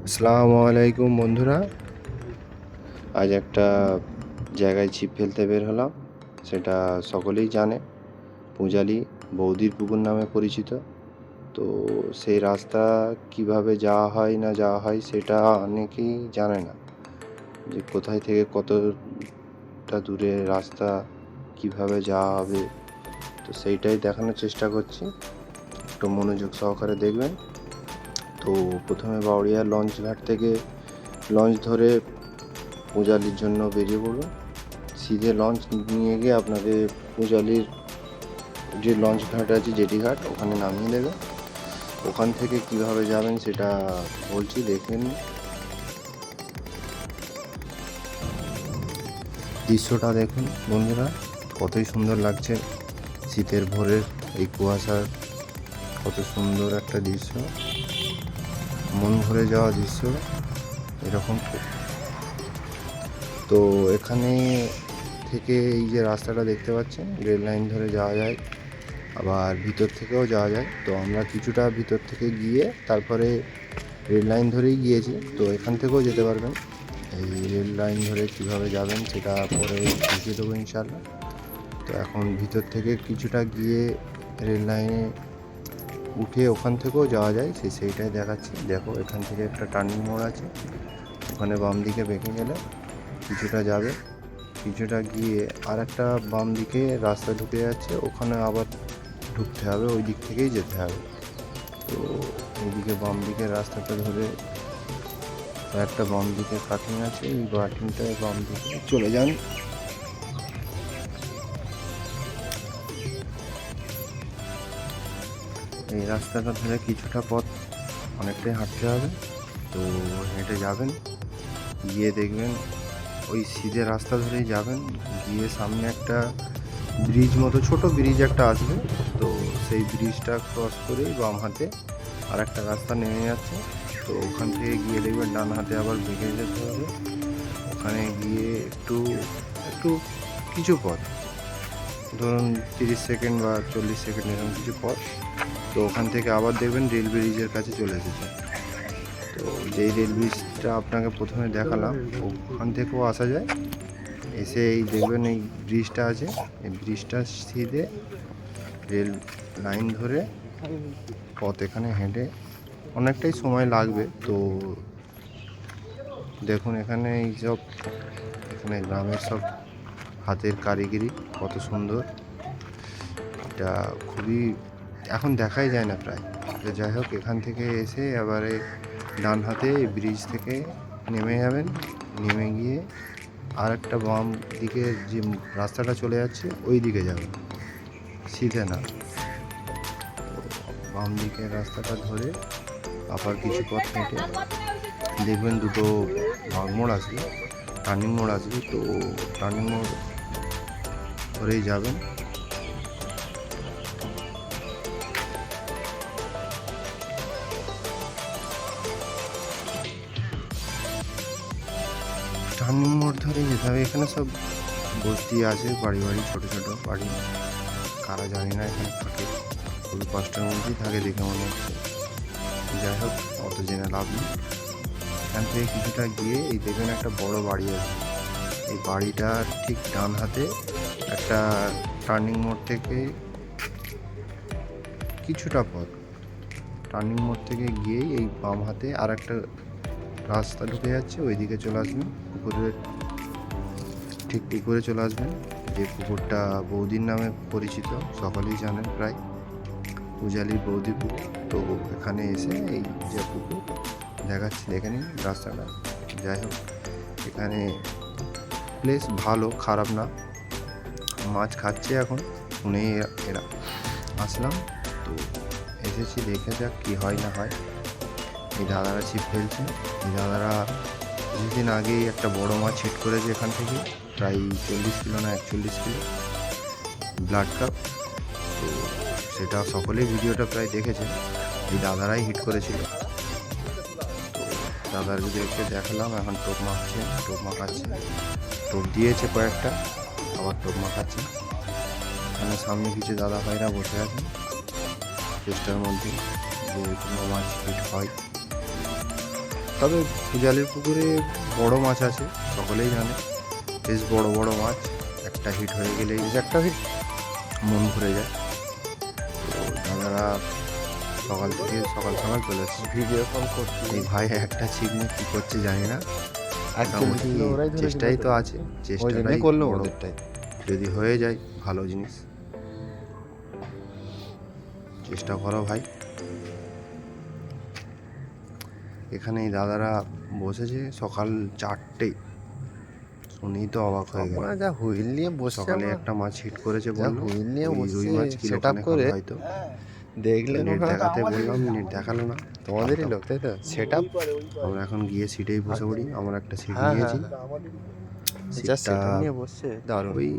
আসসালামু আলাইকুম বন্ধুরা। আজ একটা জায়গায় ছিপ ফেলতে বের হলাম। সেটা সকলেই জানে, পূজালি বৌদির পুকুর নামে পরিচিত। তো সেই রাস্তা কিভাবে যাওয়া হয় না যাওয়া হয় সেটা অনেকেই জানে না, যে কোথায় থেকে কতটা দূরে রাস্তা, কিভাবে যাওয়া হবে। তো সেইটাই দেখানোর চেষ্টা করছি, একটু মনোযোগ সহকারে দেখবেন। তো প্রথমে বাউরিয়া লঞ্চ ঘাট থেকে লঞ্চ ধরে পূজালির জন্য বেরিয়ে পড়ুন। সিধে লঞ্চ নিয়ে গিয়ে আপনাকে পূজালির যে লঞ্চ ঘাট আছে, জেটি ঘাট, ওখানে নামিয়ে দেবে। ওখান থেকে কিভাবে যাবেন সেটা বলছি, দেখেন। দৃশ্যটা দেখুন বন্ধুরা, কতই সুন্দর লাগছে। শীতের ভোরের এই কুয়াশার কত সুন্দর একটা দৃশ্য, মন ভরে যাওয়া দৃশ্য এরকম। তো এখানে থেকে এই যে রাস্তাটা দেখতে পাচ্ছেন, রেল লাইন ধরে যাওয়া যায়, আবার ভিতর থেকেও যাওয়া যায়। তো আমরা কিছুটা ভিতর থেকে গিয়ে তারপরে রেল লাইন ধরেই গিয়েছি। তো এখান থেকেও যেতে পারবেন। এই রেল লাইন ধরে কীভাবে যাবেন সেটা পরে দেখিয়ে দেবো ইনশাল্লাহ। তো এখন ভিতর থেকে কিছুটা গিয়ে রেল লাইনে উঠে ওখান থেকেও যাওয়া যায়, সেইটাই দেখাচ্ছি। দেখো, এখান থেকে একটা টার্নিং মোড় আছে, ওখানে বাম দিকে বেঁকে গেলে কিছুটা যাবে, কিছুটা গিয়ে আর একটা বাম দিকে রাস্তা ঢুকে যাচ্ছে, ওখানে আবার ঢুকতে হবে, ওই দিক থেকেই যেতে হবে। তো এইদিকে বাম দিকের রাস্তাটা ধরে একটা বাম দিকে কাটিং আছে, এই কাটিংটায় বাম দিকে চলে যান। এই রাস্তাটা ধরে কিছুটা পথ অনেকটাই হাঁটতে হবে। তো হেঁটে যাবেন, গিয়ে দেখবেন ওই সিধে রাস্তা ধরেই যাবেন, গিয়ে সামনে একটা ব্রিজ মতো, ছোট ব্রিজ একটা আসবে। তো সেই ব্রিজটা ক্রস করেই বাম হাতে আর একটা রাস্তা নেমে যাচ্ছে। তো ওখান থেকে গিয়ে দেখবেন ডান হাতে আবার বেঁকে যেতে হবে। ওখানে গিয়ে একটু একটু কিছু পথ, ধরুন 30 সেকেন্ড বা 40 সেকেন্ড এরকম কিছু পথ। তো ওখান থেকে আবার দেখবেন রেল ব্রিজের কাছে চলে এসেছে। তো যেই রেল ব্রিজটা আপনাকে প্রথমে দেখালাম, ওখান থেকেও আসা যায়। এসে এই দেখবেন এই ব্রিজটা আছে, এই ব্রিজটা সিধে রেল লাইন ধরে পথ, এখানে হেঁটে অনেকটাই সময় লাগবে। তো দেখুন এখানে এখানে গ্রামের সব হাতের কারিগরি কত সুন্দর, এটা খুবই এখন দেখাই যায় না প্রায়। তো যাই হোক, এখান থেকে এসে এবারে ডান হাতে ব্রিজ থেকে নেমে যাবেন, নেমে গিয়ে আর একটা বাম দিকে যে রাস্তাটা চলে যাচ্ছে ওই দিকে যাবেন, সিধে না। বাম দিকের রাস্তাটা ধরে আবার কিছু পথ হেঁটে দেখবেন দুটো মোড় আসবে, টার্নিং মোড় আসবে। তো টার্নিং মোড় ধরেই যাবেন। টার্নিং মোড় ধরে যেতে হবে। এখানে সব বস্তি আছে, বাড়ি বাড়ি, ছোটো ছোটো বাড়ি, কারা জানি না এখানে থাকে, খুবই কষ্টের মধ্যেই থাকে দেখে মনে হচ্ছে। যাই হোক, অত জেনে লাভ নেই। এখান থেকে কিছুটা গিয়ে এই দেখবেন একটা বড় বাড়ি আছে। এই বাড়িটার ঠিক ডান হাতে একটা টার্নিং মোড় থেকে কিছুটা পথ, টার্নিং মোড় থেকে গিয়েই এই বাম হাতে আর একটা রাস্তা ঢুকে যাচ্ছে, ওই দিকে চলে আসবেন। ঠিক পুকুরে চলে আসবেন, যে পুকুরটা বৌদির নামে পরিচিত, সকলেই জানেন প্রায়, পূজালির বৌদি পুকুর। তো এখানে এসে এই যে পুকুর দেখাচ্ছি, দেখে নিন রাস্তাটা। যাই হোক, এখানে প্লেস ভালো, খারাপ না, মাছ খাচ্ছে এখন, শুনে এরা আসলাম। তো এসেছি, দেখে যাক কী হয় না হয়। এই দাদারা ছিপ ফেলছে, এই দাদারা কিছুদিন আগেই একটা বড় মাছ হিট করেছে এখান থেকে, প্রায় 40 কিলো না 41 কিলো ব্লাড কাপ। তো সেটা সকলেই ভিডিওটা প্রায় দেখেছে, এই দাদারাই হিট করেছিল। তো দাদাদেরকে দেখালাম, এখন টোপ মাখছে, টোপ মাখাচ্ছে, টোপ দিয়েছে কয়েকটা, আবার টোপ মাখাচ্ছে। এখানে সামনে কিছু দাদা ভাইরা বসে আছেন চেষ্টার মধ্যে, যে কোনো মাছ হিট হয়। তবে পূজালির পুকুরে বড় মাছ আছে, সকলেই জানে। বেশ বড় বড় মাছ, একটা হিট হয়ে গেলেই একটা হিট মন ভরে যায়। তো দাদারা সকাল থেকে সকাল সকাল চলে এসেছে। ভিডিও কল করছি। এই ভাই একটা ছিপ নিয়ে কী করছে জানি না, Actually মোটামুটি ছিল, ওরাই ধরেছিল চেষ্টাই তো তো। আছে, ওই চেষ্টাটাই জন্যই করলো বড়। ওদেরটাই। যদি হয়ে যায় ভালো জিনিস, চেষ্টা করো ভাই। এখানে এই দাদারা বসেছে সকাল 4টে, শুনেই তো অবাক হয়ে গেল। আমরা যা হুইল নিয়ে বসছে, সকালে আমরা একটা মাছ হিট করেছে যা বললো, হুইল নিয়ে ওই রুই বসছে মাছ কিলো সেট আপ খানেক করে হবে হয়তো। দেখলে নেট ওরা দেখাতে বললাম, নেট দেখালো না। তোমাদেরই লোক, তাই তো? Set up. আমরা এখন গিয়ে সিটেই বসে পড়ি। আমরা একটা সিট হ্যাঁ হ্যাঁ, নিয়েছি, যা সিটটা সেট আপ নিয়ে বসছে দারুণ। ওই